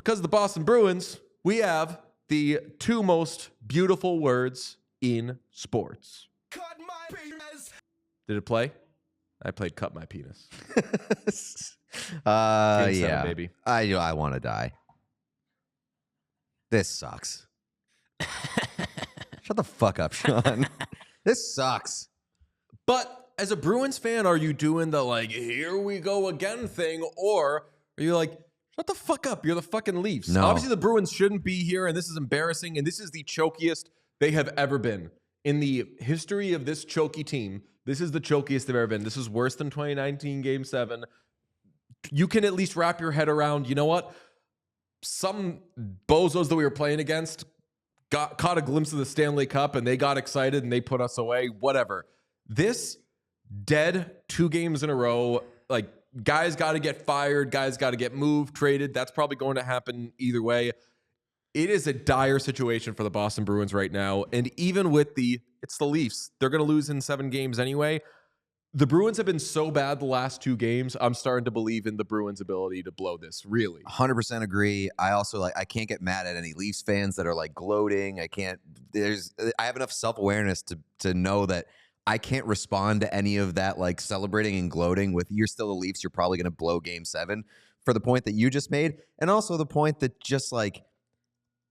Because of the Boston Bruins, we have the two most beautiful words in sports. Cut my penis. Did it play? I played cut my penis. Yeah, 7, baby. I want to die. This sucks. Shut the fuck up, Sean. This sucks. But as a Bruins fan, are you doing the like, here we go again thing? Or are you like, shut the fuck up, you're the fucking Leafs? No. Obviously, the Bruins shouldn't be here, and this is embarrassing, and this is the chokiest they have ever been. In the history of this choky team, this is the chokiest they've ever been. This is worse than 2019 Game 7. You can at least wrap your head around, you know what? Some bozos that we were playing against caught a glimpse of the Stanley Cup, and they got excited, and they put us away. Whatever. This dead 2 games in a row, like, guys got to get fired, guys got to get moved, traded. That's probably going to happen either way. It is a dire situation for the Boston Bruins right now. And even with it's the Leafs. They're going to lose in 7 games anyway. The Bruins have been so bad the last 2 games. I'm starting to believe in the Bruins' ability to blow this, really. 100% agree. I also I can't get mad at any Leafs fans that are like gloating. I have enough self-awareness to know that I can't respond to any of that like celebrating and gloating with you're still the Leafs. You're probably going to blow Game 7 for the point that you just made. And also the point that just like,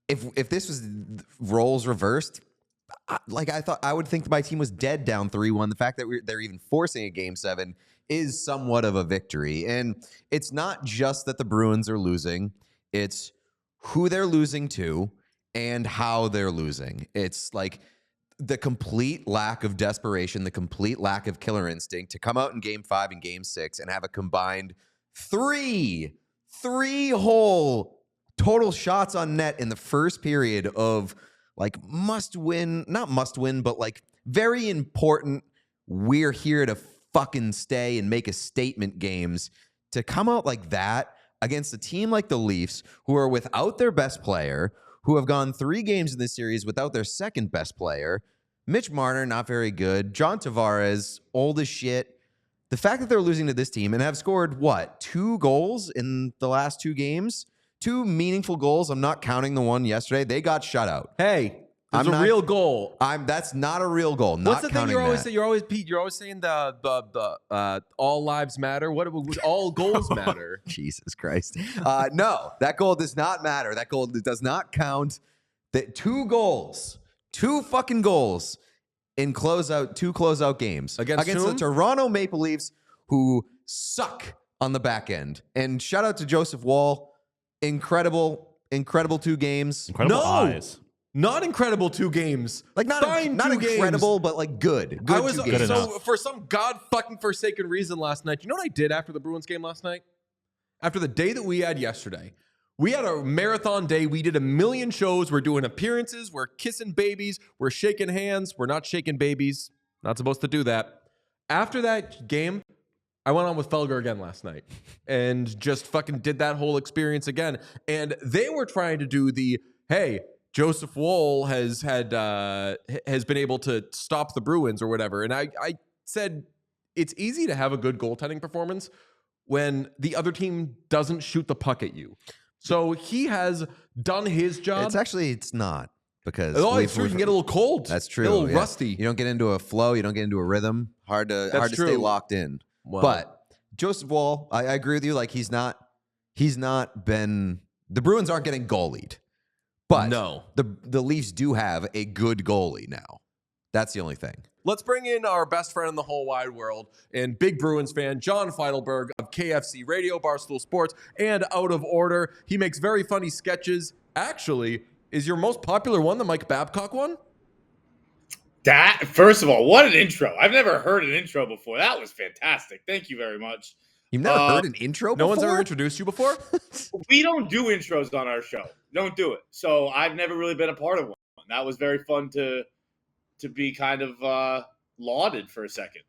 if this was roles reversed, I would think my team was dead down 3-1. The fact that they're even forcing a Game 7 is somewhat of a victory. And it's not just that the Bruins are losing. It's who they're losing to and how they're losing. It's like the complete lack of desperation, the complete lack of killer instinct to come out in Game 5 and Game 6 and have a combined three whole total shots on net in the first period of like not must win, but like very important, we're here to fucking stay and make a statement games. To come out like that against a team like the Leafs, who are without their best player, who have gone 3 games in this series without their second best player, Mitch Marner, not very good, John Tavares, old as shit. The fact that they're losing to this team and have scored, 2 goals in the last 2 games? 2 meaningful goals. I'm not counting the one yesterday. They got shut out. Hey, it's a real goal. That's not a real goal. What's the thing you're always saying? You're always saying the all lives matter. What all goals matter? Jesus Christ. No, that goal does not matter. That goal does not count. That 2 fucking goals in 2 closeout games against the Toronto Maple Leafs, who suck on the back end. And shout out to Joseph Wall. Incredible 2 games. Incredible eyes. Not incredible 2 games. Like not incredible, but like good. Good 2 games. So for some god fucking forsaken reason last night, you know what I did after the Bruins game last night? After the day that we had yesterday, we had a marathon day. We did a million shows. We're doing appearances. We're kissing babies. We're shaking hands. We're not shaking babies. Not supposed to do that. After that game, I went on with Felger again last night and just fucking did that whole experience again. And they were trying to do hey, Joseph Woll has been able to stop the Bruins or whatever. And I said, it's easy to have a good goaltending performance when the other team doesn't shoot the puck at you. So he has done his job. It's not. Because it's true. You can get a little cold. That's true. A little rusty. You don't get into a flow. You don't get into a rhythm. Hard to stay locked in. Well, but Joseph Woll, I agree with you. Like he's not been. The Bruins aren't getting goalied, but no, the Leafs do have a good goalie now. That's the only thing. Let's bring in our best friend in the whole wide world and big Bruins fan, John Feitelberg of KFC Radio, Barstool Sports, and Out of Order. He makes very funny sketches. Actually, is your most popular one the Mike Babcock one? That, first of all, what an intro. I've never heard an intro before. That was fantastic. Thank you very much. You've never heard an intro before? No one's ever introduced you before? We don't do intros on our show. Don't do it. So I've never really been a part of one. That was very fun to be kind of lauded for a second.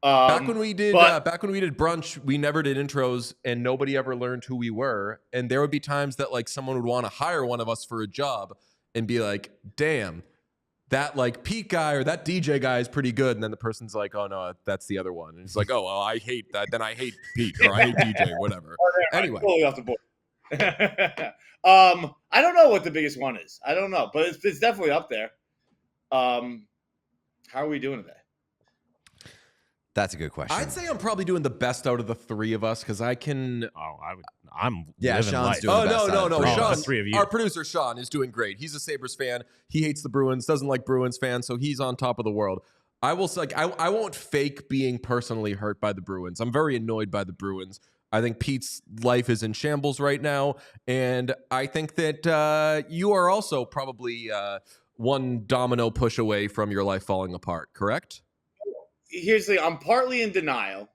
Back when we did brunch, we never did intros and nobody ever learned who we were. And there would be times that like someone would want to hire one of us for a job and be like, damn, that like Pete guy or that DJ guy is pretty good. And then the person's like, oh no, that's the other one. And it's like, oh, well, I hate that. Then I hate Pete or I hate DJ, whatever. Anyway. Totally off the board. I don't know what the biggest one is. I don't know, but it's definitely up there. How are we doing today? That's a good question. I'd say I'm probably doing the best out of the three of us because I can. I'm Yeah, living Sean's life. doing the best out of No. three of Sean, us. Three of you. our producer Sean is doing great. He's a Sabres fan. He hates the Bruins, doesn't like Bruins fans, so he's on top of the world. I will say, I won't fake being personally hurt by the Bruins. I'm very annoyed by the Bruins. I think Pete's life is in shambles right now, and I think that you are also probably one domino push away from your life falling apart. Correct? Here's the thing. I'm partly in denial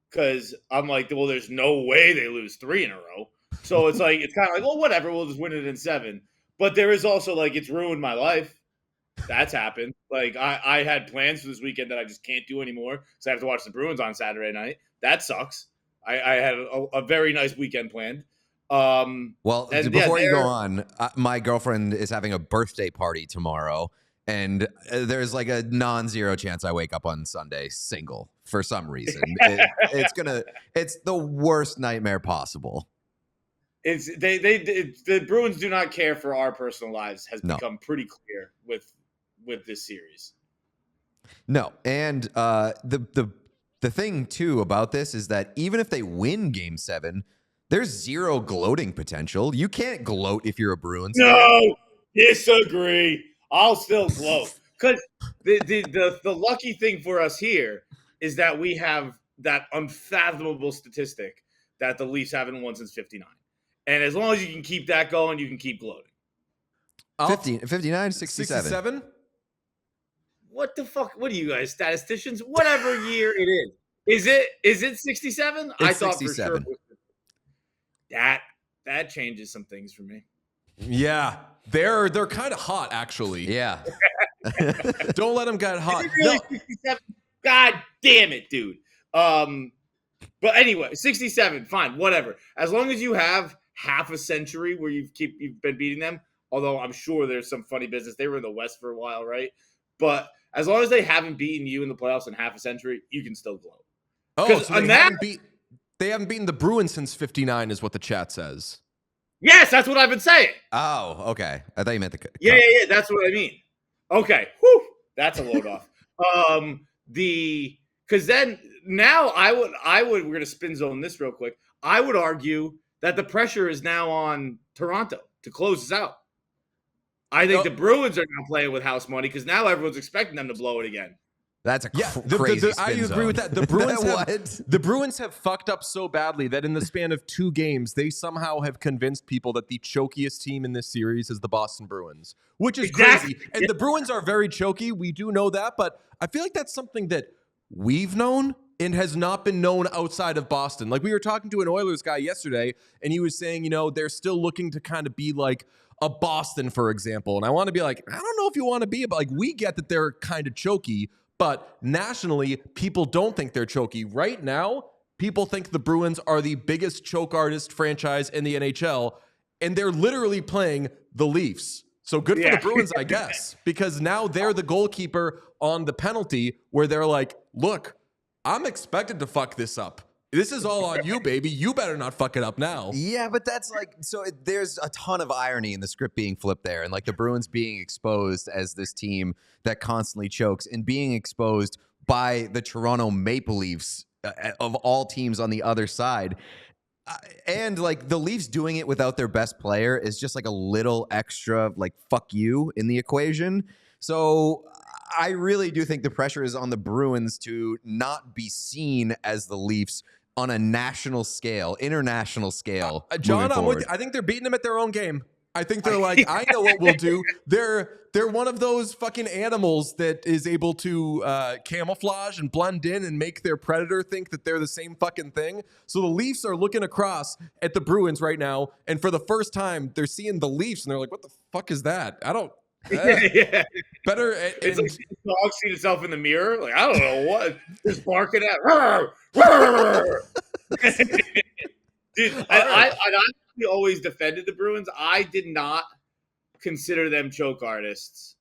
because I'm like, well, there's no way they lose 3 in a row. So it's like, it's kind of like, well, whatever. We'll just win it in 7. But there is also like, it's ruined my life. That's happened. Like I had plans for this weekend that I just can't do anymore because I have to watch the Bruins on Saturday night. That sucks. I had a very nice weekend planned. Well, and before you go on, my girlfriend is having a birthday party tomorrow, and there's like a non-zero chance I wake up on Sunday single for some reason. It's the worst nightmare possible. The Bruins do not care for our personal lives has become pretty clear with this series. No, and the thing too about this is that even if they win Game 7, there's zero gloating potential. You can't gloat if you're a Bruins fan. No, disagree. I'll still gloat because the lucky thing for us here is that we have that unfathomable statistic that the Leafs haven't won since '59, and as long as you can keep that going, you can keep gloating. 59, 67. What the fuck? What are you guys, statisticians? Whatever year it is. Is it 67? I thought 67. for sure that changes some things for me. Yeah, they're kind of hot actually. Yeah. Don't let them get hot. Is it really 67? God damn it, dude. But anyway, 67, fine, whatever. As long as you have half a century where you've been beating them, although I'm sure there's some funny business. They were in the West for a while, right? But as long as they haven't beaten you in the playoffs in half a century, you can still gloat. Oh, so they haven't beaten the Bruins since '59 is what the chat says. Yes, that's what I've been saying. Oh, okay. I thought you meant the cup. Yeah, that's what I mean. Okay, whew, that's a load off. Because then now I would we're gonna spin zone this real quick. I would argue that the pressure is now on Toronto to close this out. I think the Bruins are now playing with house money because now everyone's expecting them to blow it again. That's a I crazy spin agree zone. with that. The Bruins have fucked up so badly that in the span of 2 games, they somehow have convinced people that the chokiest team in this series is the Boston Bruins, which is crazy. And the Bruins are very choky. We do know that, but I feel like that's something that we've known and has not been known outside of Boston. Like we were talking to an Oilers guy yesterday, and he was saying, they're still looking to kind of be like a Boston, for example. And I want to be like, I don't know if you want to be, but like we get that they're kind of choky. But nationally, people don't think they're choky. Right now, people think the Bruins are the biggest choke artist franchise in the NHL, and they're literally playing the Leafs. So good for the Bruins, I guess, because now they're the goalkeeper on the penalty where they're like, look, I'm expected to fuck this up. This is all on you, baby. You better not fuck it up now. Yeah, but that's like, there's a ton of irony in the script being flipped there, and like the Bruins being exposed as this team that constantly chokes and being exposed by the Toronto Maple Leafs of all teams on the other side. And like the Leafs doing it without their best player is just like a little extra like fuck you in the equation. So I really do think the pressure is on the Bruins to not be seen as the Leafs on a national scale, international scale. John, I'm with you. I think they're beating them at their own game. I think they're like, I know what we'll do. They're one of those fucking animals that is able to camouflage and blend in and make their predator think that they're the same fucking thing. So the Leafs are looking across at the Bruins right now, and for the first time, they're seeing the Leafs, and they're like, what the fuck is that? I don't... Better. It's like the dog seeing itself in the mirror. Like, I don't know what. Just barking at. Rawr, rawr. Dude, I always defended the Bruins. I did not consider them choke artists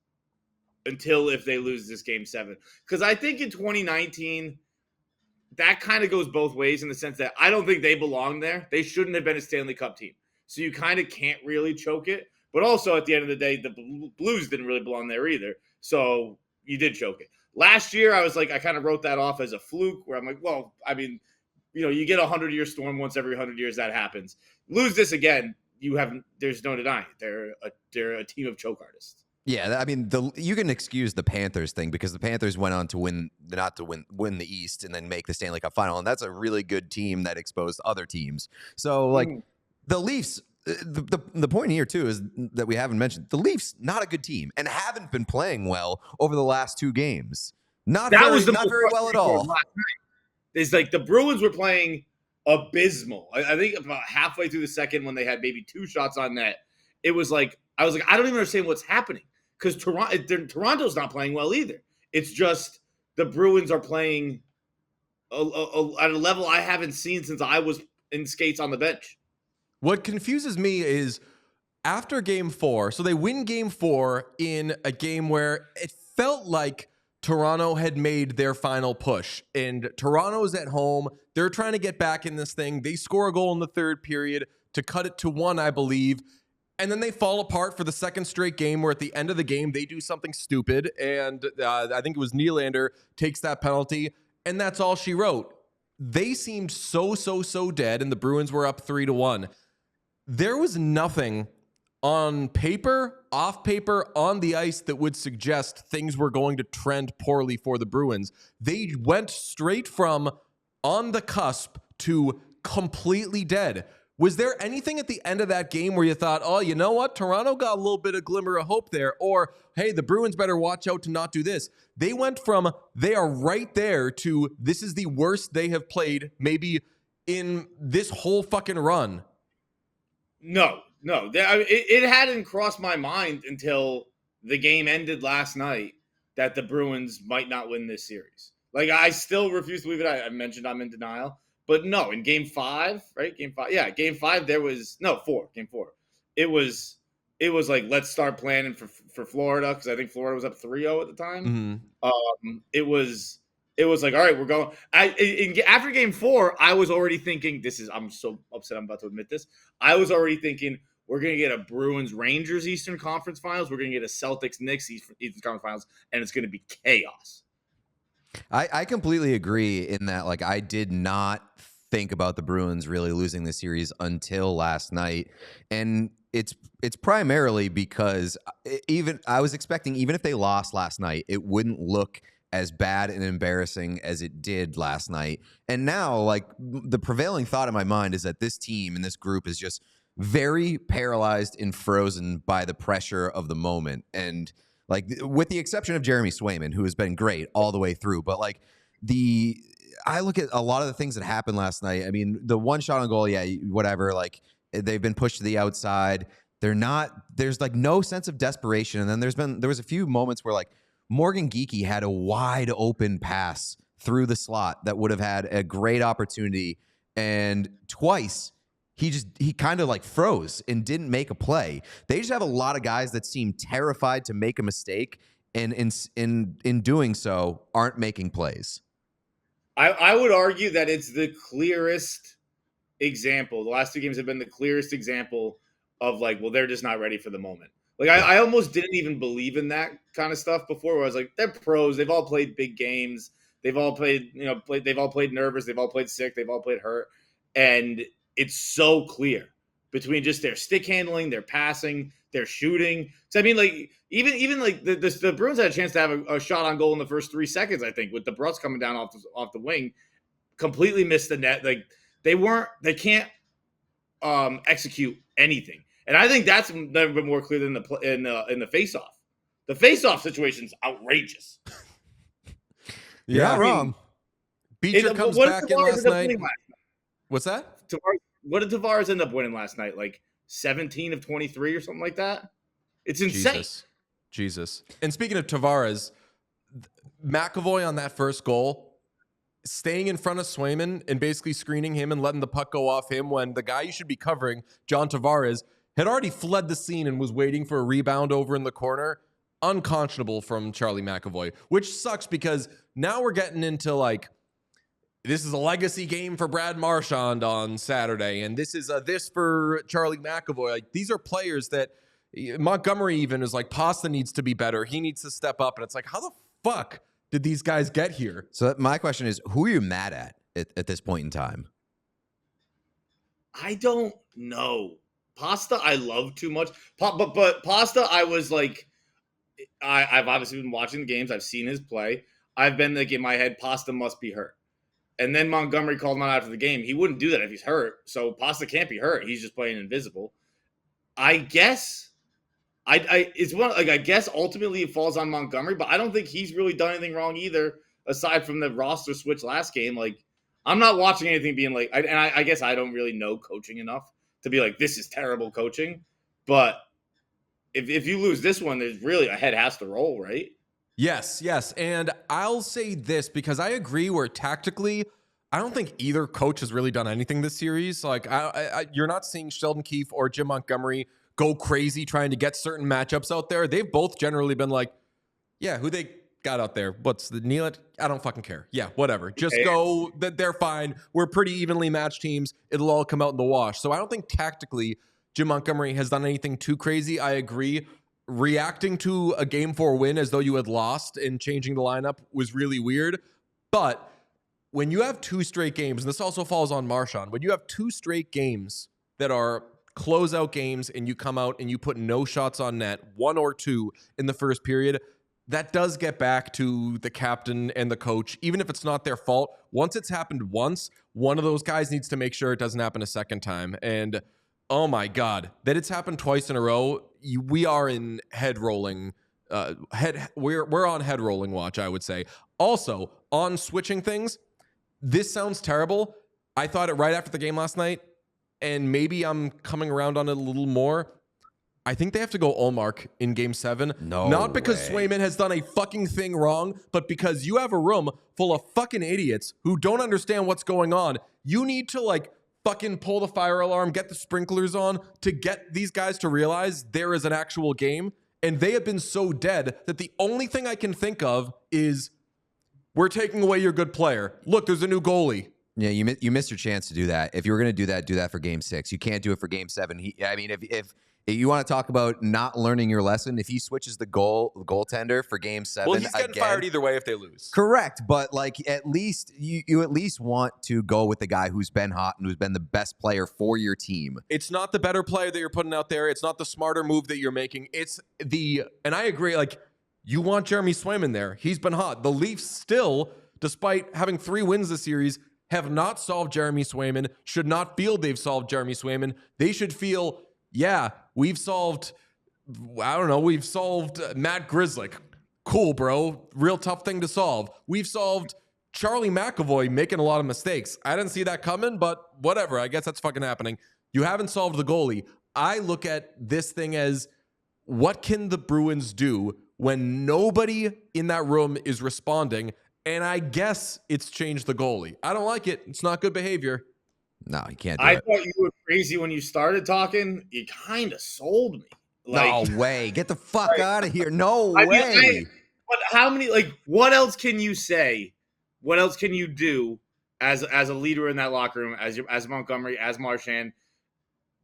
until if they lose this Game 7. Because I think in 2019, that kind of goes both ways in the sense that I don't think they belong there. They shouldn't have been a Stanley Cup team. so you kind of can't really choke it. But also at the end of the day, the Blues didn't really belong there either, so you did choke it. Last year, I was like, I kind of wrote that off as a fluke, where I'm like, well, I mean, you get a 100-year storm once every 100 years. That happens. Lose this again, there's no denying it. They're a team of choke artists. Yeah, I mean, you can excuse the Panthers thing because the Panthers went on to win the East and then make the Stanley Cup final, and that's a really good team that exposed other teams. So, like, the Leafs, the point here too is that we haven't mentioned the Leafs, not a good team and haven't been playing well over the last 2 games. Not very well at all. It's like the Bruins were playing abysmal. I think about halfway through the second, when they had maybe 2 shots on net, it was like I was like, I don't even understand what's happening, because Toronto's not playing well either. It's just the Bruins are playing at a level I haven't seen since I was in skates on the bench. What confuses me is after game 4, so they win game 4 in a game where it felt like Toronto had made their final push, and Toronto's at home. They're trying to get back in this thing. They score a goal in the 3rd period to cut it to 1, I believe. And then they fall apart for the 2nd straight game, where at the end of the game, they do something stupid. And I think it was Nylander takes that penalty, and that's all she wrote. They seemed so dead, and the Bruins were up 3-1. There was nothing on paper, off paper, on the ice that would suggest things were going to trend poorly for the Bruins. They went straight from on the cusp to completely dead. Was there anything at the end of that game where you thought, oh, you know what? Toronto got a little bit of glimmer of hope there. Or, hey, the Bruins better watch out to not do this. They went from they are right there to this is the worst they have played maybe in this whole fucking run. No. It hadn't crossed my mind until the game ended last night that the Bruins might not win this series. Like, I still refuse to believe it. I mentioned I'm in denial. But no, in game 5, right? Game 5. Yeah, game 5, there was – no, 4. Game 4. It was like, let's start planning for Florida, because I think Florida was up 3-0 at the time. Mm-hmm. It was like, all right, we're going. After game 4, I was already thinking, I'm so upset I'm about to admit this. I was already thinking – we're going to get a Bruins-Rangers Eastern Conference Finals. We're going to get a Celtics-Knicks Eastern Conference Finals, and it's going to be chaos. I completely agree in that, like, I did not think about the Bruins really losing the series until last night. And it's primarily because I was expecting, even if they lost last night, it wouldn't look as bad and embarrassing as it did last night. And now, like, the prevailing thought in my mind is that this team and this group is just very paralyzed and frozen by the pressure of the moment. And like, with the exception of Jeremy Swayman, who has been great all the way through, but like I look at a lot of the things that happened last night. I mean, the one shot on goal, yeah, whatever, like they've been pushed to the outside. There's like no sense of desperation. And then there was a few moments where like Morgan Geekie had a wide open pass through the slot that would have had a great opportunity. And twice he kind of like froze and didn't make a play. They just have a lot of guys that seem terrified to make a mistake, and in doing so aren't making plays. I would argue that it's the clearest example. The last 2 games have been the clearest example of like, well, they're just not ready for the moment. Like I almost didn't even believe in that kind of stuff before, where I was like, they're pros. They've all played big games. They've all played, they've all played nervous. They've all played sick. They've all played hurt. And it's so clear between just their stick handling, their passing, their shooting. So I mean, like even like the Bruins had a chance to have a shot on goal in the first 3 seconds, I think, with the Bruts coming down off the wing, completely missed the net. Like they can't execute anything, and I think that's never been more clear than in the face-off. The face-off situation's outrageous. You're not wrong. Beecher comes back in last night. What's that? What did Tavares end up winning last night? Like 17 of 23 or something like that? It's insane. Jesus. And speaking of Tavares, McAvoy on that first goal, staying in front of Swayman and basically screening him and letting the puck go off him when the guy you should be covering, John Tavares, had already fled the scene and was waiting for a rebound over in the corner. Unconscionable from Charlie McAvoy, which sucks because now we're getting into like this is a legacy game for Brad Marchand on Saturday, and this is this for Charlie McAvoy. Like, these are players that Montgomery even is like, Pasta needs to be better. He needs to step up, and it's like, how the fuck did these guys get here? So my question is, who are you mad at this point in time? I don't know. Pasta, I love too much. But Pasta, I was like, I've obviously been watching the games. I've seen his play. I've been like in my head, Pasta must be hurt. And then Montgomery called him out after the game. He wouldn't do that if he's hurt. So Pasta can't be hurt. He's just playing invisible. I guess it's one like I guess ultimately it falls on Montgomery, but I don't think he's really done anything wrong either, aside from the roster switch last game. Like, I'm not watching anything being like, I guess I don't really know coaching enough to be like, this is terrible coaching. But if you lose this one, there's really a head has to roll, right? Yes. And I'll say this because I agree where tactically, I don't think either coach has really done anything this series. Like, you're not seeing Sheldon Keefe or Jim Montgomery go crazy trying to get certain matchups out there. They've both generally been like, yeah, who they got out there? What's the Nealit? I don't fucking care. Yeah, whatever. Just go. They're fine. We're pretty evenly matched teams. It'll all come out in the wash. So I don't think tactically Jim Montgomery has done anything too crazy. I agree. Reacting to a Game 4 win as though you had lost and changing the lineup was really weird. But when you have 2 straight games, and this also falls on Marchand, when you have 2 straight games that are closeout games and you come out and you put no shots on net, 1 or 2 in the first period, that does get back to the captain and the coach, even if it's not their fault. Once it's happened once, one of those guys needs to make sure it doesn't happen a second time. And oh my God, that it's happened twice in a row. We are in head rolling. We're on head rolling watch, I would say. Also, on switching things, this sounds terrible. I thought it right after the game last night, and maybe I'm coming around on it a little more. I think they have to go Ullmark in Game 7. No Not because way. Swayman has done a fucking thing wrong, but because you have a room full of fucking idiots who don't understand what's going on. You need to, like, fucking pull the fire alarm, get the sprinklers on to get these guys to realize there is an actual game. And they have been so dead that the only thing I can think of is we're taking away your good player. Look, there's a new goalie. Yeah, you missed your chance to do that. If you were going to do that for Game 6. You can't do it for Game 7. If you want to talk about not learning your lesson, if he switches the goaltender for Game 7, Well, he's getting fired either way if they lose. Correct, but like at least you at least want to go with the guy who's been hot and who's been the best player for your team. It's not the better player that you're putting out there. It's not the smarter move that you're making. And I agree, like, you want Jeremy Swayman there. He's been hot. The Leafs still, despite having 3 wins this series, have not solved Jeremy Swayman, should not feel they've solved Jeremy Swayman. They should feel, yeah, we've solved Matt Grzelcyk. Cool, bro. Real tough thing to solve. We've solved Charlie McAvoy making a lot of mistakes. I didn't see that coming, but whatever. I guess that's fucking happening. You haven't solved the goalie. I look at this thing as, what can the Bruins do when nobody in that room is responding? And I guess it's changed the goalie. I don't like it. It's not good behavior. No, you can't do I it. thought you were crazy when you started talking. You kind of sold me. Like, No way. Get the fuck out of here. No I way. mean, but how many, like, what else can you say? What else can you do as a leader in that locker room, as Montgomery, as Marchand,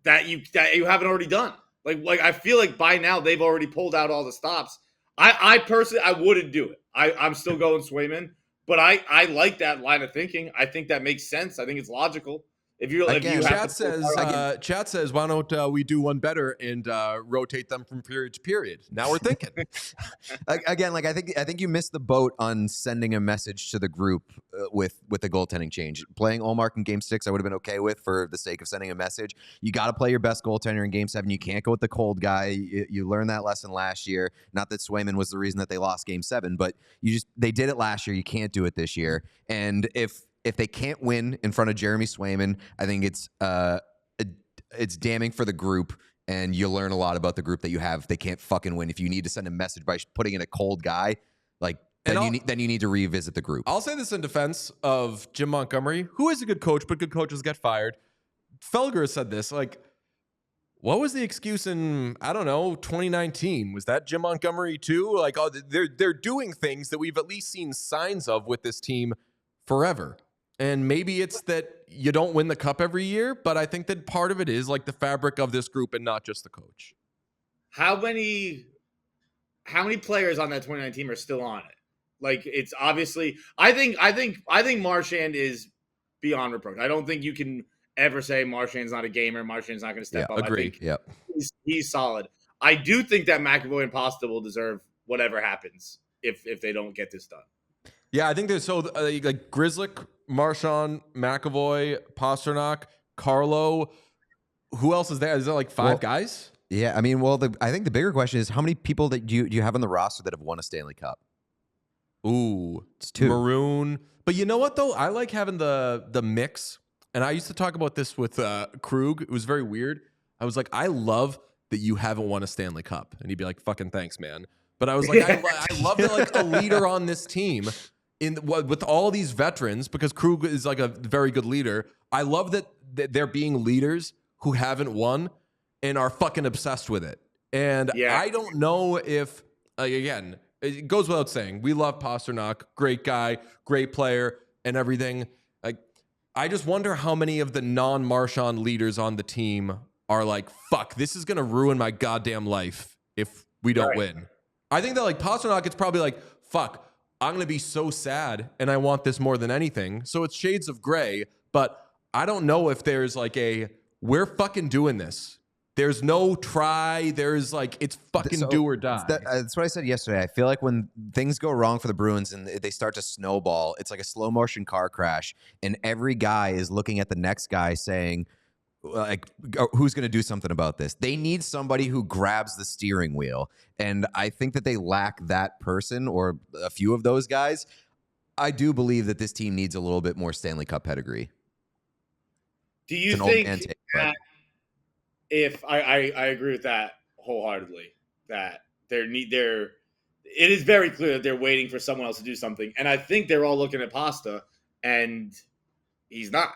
that you haven't already done? Like I feel like by now they've already pulled out all the stops. I personally, I wouldn't do it. I'm still going Swayman, but I like that line of thinking. I think that makes sense. I think it's logical. If you Chat says, why don't we do one better and rotate them from period to period? Now we're thinking. Again, like I think you missed the boat on sending a message to the group with the goaltending change. Playing Ullmark in Game 6, I would have been okay with for the sake of sending a message. You got to play your best goaltender in Game 7. You can't go with the cold guy. You learned that lesson last year. Not that Swayman was the reason that they lost Game 7, but they did it last year. You can't do it this year. And if they can't win in front of Jeremy Swayman, I think it's damning for the group, and you learn a lot about the group that you have. They can't fucking win. If you need to send a message by putting in a cold guy, like then you need to revisit the group. I'll say this in defense of Jim Montgomery, who is a good coach, but good coaches get fired. Felger said this, like, what was the excuse in, I don't know, 2019? Was that Jim Montgomery too? Like, oh, they're doing things that we've at least seen signs of with this team forever. And maybe it's that you don't win the cup every year, but I think that part of it is like the fabric of this group and not just the coach. How many players on that 29 team are still on it? Like, it's obviously, I think Marchand is beyond reproach. I don't think you can ever say Marchand's not a gamer. Marchand's not going to step up. Agree. I think he's solid. I do think that McAvoy and Pasta will deserve whatever happens if they don't get this done. Yeah, I think there's like Grzelcyk, Marchand, McAvoy, Pasternak, Carlo. Who else is there? Is there like five guys? Yeah, I mean, I think the bigger question is how many people that do you have on the roster that have won a Stanley Cup? Ooh, it's 2. Maroon. But you know what, though? I like having the mix. And I used to talk about this with Krug. It was very weird. I was like, I love that you haven't won a Stanley Cup. And he'd be like, fucking thanks, man. But I was like, I love that like a leader on this team with all these veterans, because Krug is like a very good leader. I love that they're being leaders who haven't won and are fucking obsessed with it. And I don't know if, again, it goes without saying, we love Pasternak, great guy, great player, and everything. Like, I just wonder how many of the non-Marchand leaders on the team are like, fuck, this is going to ruin my goddamn life if we don't win. I think that like Pasternak, it's probably like, fuck, I'm going to be so sad and I want this more than anything. So it's shades of gray, but I don't know if there's like we're fucking doing this. There's no try. There's like, it's fucking do or die. That's what I said yesterday. I feel like when things go wrong for the Bruins and they start to snowball, it's like a slow motion car crash. And every guy is looking at the next guy saying, like, who's going to do something about this? They need somebody who grabs the steering wheel. And I think that they lack that person or a few of those guys. I do believe that this team needs a little bit more Stanley Cup pedigree. Do you think that if I agree with that wholeheartedly, that it is very clear that they're waiting for someone else to do something. And I think they're all looking at Pasta and he's not.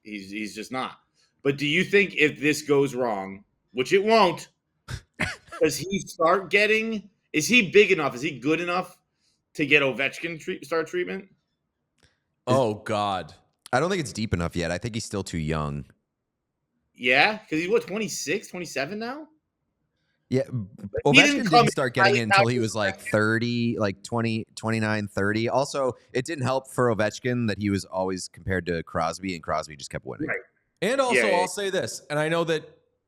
He's just not. But do you think if this goes wrong, which it won't, does he start getting? Is he big enough? Is he good enough to get Ovechkin start treatment? Oh God, I don't think it's deep enough yet. I think he's still too young. Yeah, because he's what 26, 27 now. Yeah, Ovechkin didn't start getting it until he was like 30, like 20, 29, 30. Also, it didn't help for Ovechkin that he was always compared to Crosby, and Crosby just kept winning. Right. And also, I'll say this, and I know that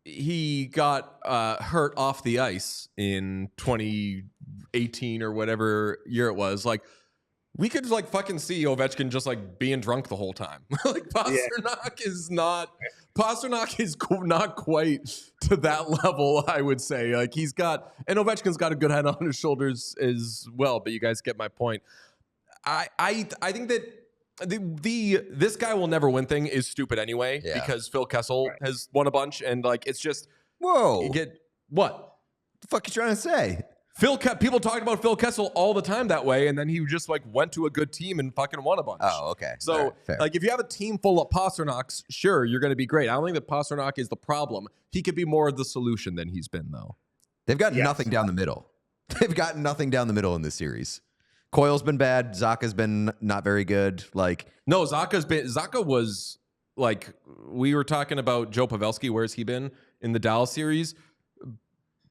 he got hurt off the ice in 2018 or whatever year it was. Like, we could like fucking see Ovechkin just like being drunk the whole time. Like Pasternak is not quite to that level, I would say. Like and Ovechkin's got a good head on his shoulders as well. But you guys get my point. I think that this guy will never win thing is stupid anyway, because Phil Kessel has won a bunch, and like it's just whoa. You get what the fuck you trying to say? People talk about Phil Kessel all the time that way, and then he just like went to a good team and fucking won a bunch. Oh, okay. So like if you have a team full of Pasternaks, sure, you're going to be great. I don't think that Pasternak is the problem. He could be more of the solution than he's been, though. They've got nothing down the middle. They've got nothing down the middle in this series. Coyle's been bad. Zacha's been not very good. Like no, Zacha was like, we were talking about Joe Pavelski. Where's he been in the Dallas series?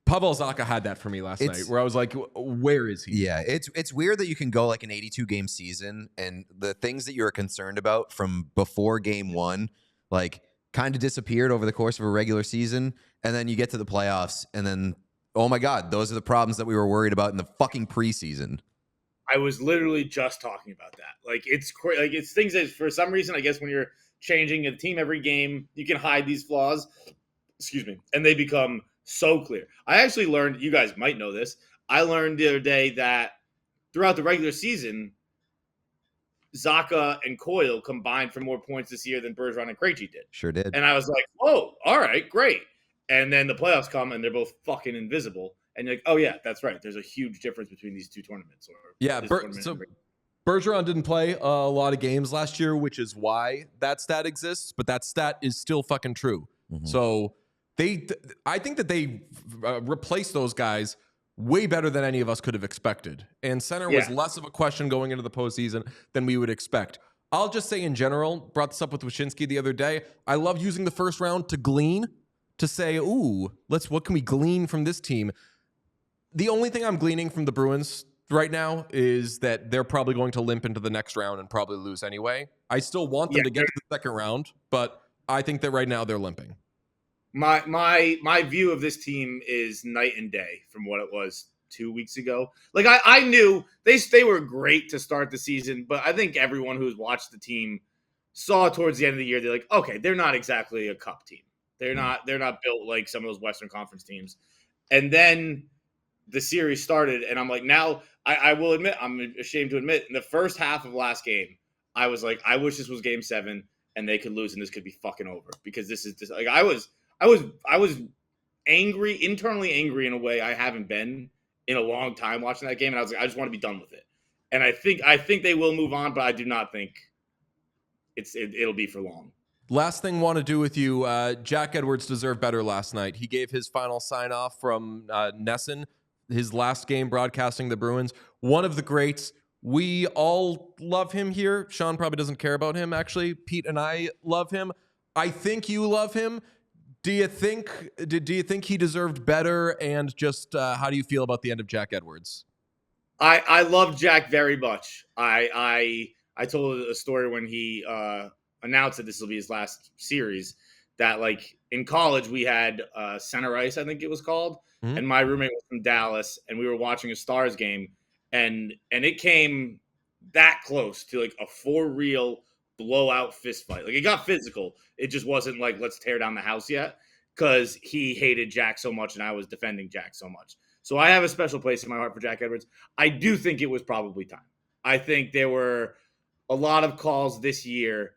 Pavel Zacha had that for me last night, where I was like, where is he? Yeah, it's weird that you can go like an 82-game season and the things that you were concerned about from before game one, like kind of disappeared over the course of a regular season. And then you get to the playoffs and then, oh my God, those are the problems that we were worried about in the fucking preseason. I was literally just talking about that. Like it's things that for some reason, I guess when you're changing a team every game, you can hide these flaws, and they become so clear. I actually learned, you guys might know this, I learned the other day that throughout the regular season, Zacha and Coyle combined for more points this year than Bergeron and Krejci did. Sure did. And I was like, oh, all right, great. And then the playoffs come and they're both fucking invisible. And you're like, oh yeah, that's right. There's a huge difference between these two tournaments. So Bergeron didn't play a lot of games last year, which is why that stat exists. But that stat is still fucking true. Mm-hmm. So I think that they replaced those guys way better than any of us could have expected. And center was less of a question going into the postseason than we would expect. I'll just say in general, brought this up with Wyshynski the other day. I love using the first round to glean, to say, ooh, what can we glean from this team? The only thing I'm gleaning from the Bruins right now is that they're probably going to limp into the next round and probably lose anyway. I still want them to get to the second round, but I think that right now they're limping. My view of this team is night and day from what it was 2 weeks ago. Like I knew they were great to start the season, but I think everyone who's watched the team saw towards the end of the year, they're like, okay, they're not exactly a cup team. They're not built like some of those Western Conference teams. And then the series started, and I'm like, now I will admit, I'm ashamed to admit, in the first half of last game, I was like, I wish this was game 7 and they could lose and this could be fucking over, because this is just like I was angry, internally angry in a way I haven't been in a long time watching that game, and I was like, I just want to be done with it. And I think they will move on, but I do not think it'll be for long. Last thing want to do with you, Jack Edwards deserved better last night. He gave his final sign-off from Nesson, his last game broadcasting the Bruins. One of the greats. We all love him here. Sean probably doesn't care about him, actually. Pete and I love him. I think you love him. Do you think he deserved better? And just how do you feel about the end of Jack Edwards? I love Jack very much. I told a story when he announced that this will be his last series, that like in college we had center ice, I think it was called, and my roommate was from Dallas, and we were watching a Stars game, and it came that close to like a for-real blowout fist fight. Like it got physical. It just wasn't like let's tear down the house yet, because he hated Jack so much and I was defending Jack so much. So I have a special place in my heart for Jack Edwards. I do think it was probably time. I think there were a lot of calls this year.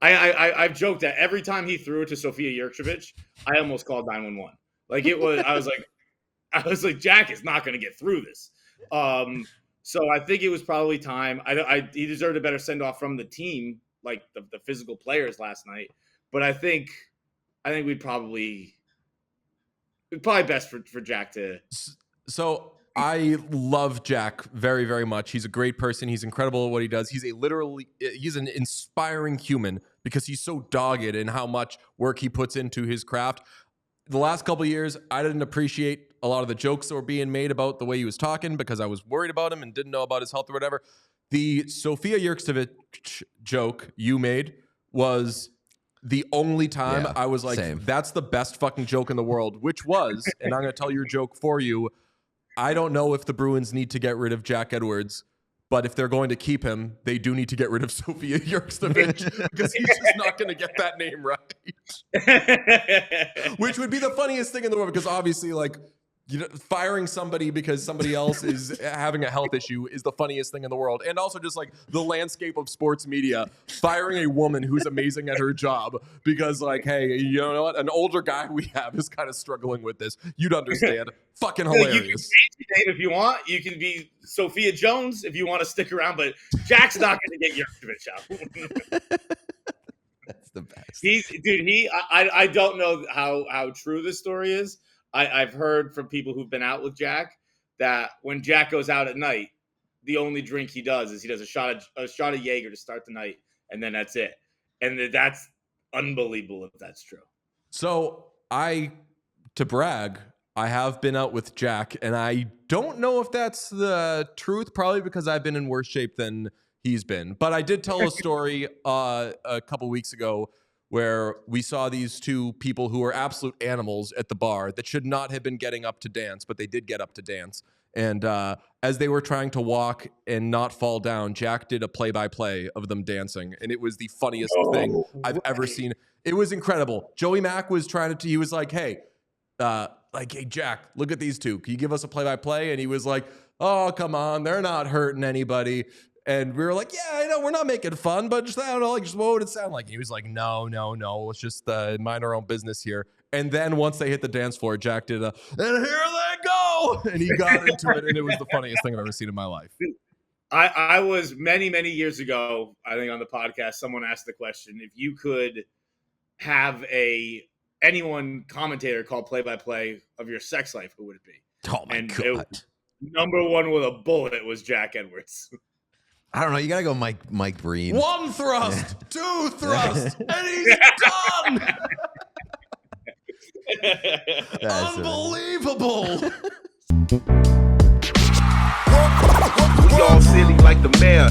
I've joked that every time he threw it to Sofia Jurčević, I almost called 911. Like it was, I was like, Jack is not going to get through this. So I think it was probably time. He deserved a better send off from the team, like the physical players last night. But I think we'd probably best for Jack to. So I love Jack very, very much. He's a great person. He's incredible at what he does. He's an inspiring human because he's so dogged in how much work he puts into his craft. The last couple of years, I didn't appreciate a lot of the jokes that were being made about the way he was talking because I was worried about him and didn't know about his health or whatever. The Sofia Jurčević joke you made was the only time I was like, same. That's the best fucking joke in the world, which was, and I'm going to tell your joke for you. I don't know if the Bruins need to get rid of Jack Edwards, but if they're going to keep him, they do need to get rid of Sofia Jurčević because he's just not going to get that name right. Which would be the funniest thing in the world because obviously, like, you know, firing somebody because somebody else is having a health issue is the funniest thing in the world. And also just like the landscape of sports media, firing a woman who's amazing at her job because like, hey, you know what? An older guy we have is kind of struggling with this. You'd understand. Fucking hilarious. You can change your name if you want. You can be Sophia Jones if you want to stick around, but Jack's not going to get Jurčević out. That's the best. I don't know how true this story is. I've heard from people who've been out with Jack that when Jack goes out at night, the only drink he does is he does a shot of Jaeger to start the night, and then that's it. And that's unbelievable if that's true. So to brag, I have been out with Jack, and I don't know if that's the truth, probably because I've been in worse shape than he's been. But I did tell a story a couple weeks ago where we saw these two people who are absolute animals at the bar that should not have been getting up to dance, but they did get up to dance. And as they were trying to walk and not fall down, Jack did a play-by-play of them dancing, and it was the funniest thing I've ever seen. It was incredible. Joey Mack was he was like, hey, Jack, look at these two. Can you give us a play-by-play? And he was like, oh, come on, they're not hurting anybody. And we were like, yeah, I know, we're not making fun, but just, I don't know, like, just what would it sound like? And he was like, no, let's just mind our own business here. And then once they hit the dance floor, Jack did and here they go! And he got into it, and it was the funniest thing I've ever seen in my life. I was many, many years ago, I think on the podcast, someone asked the question, if you could have anyone commentator call play-by-play of your sex life, who would it be? Oh, my God. Number one with a bullet was Jack Edwards. I don't know. You gotta go Mike Breen. One thrust, two thrusts, and he's done. Unbelievable. We all silly like the mayor.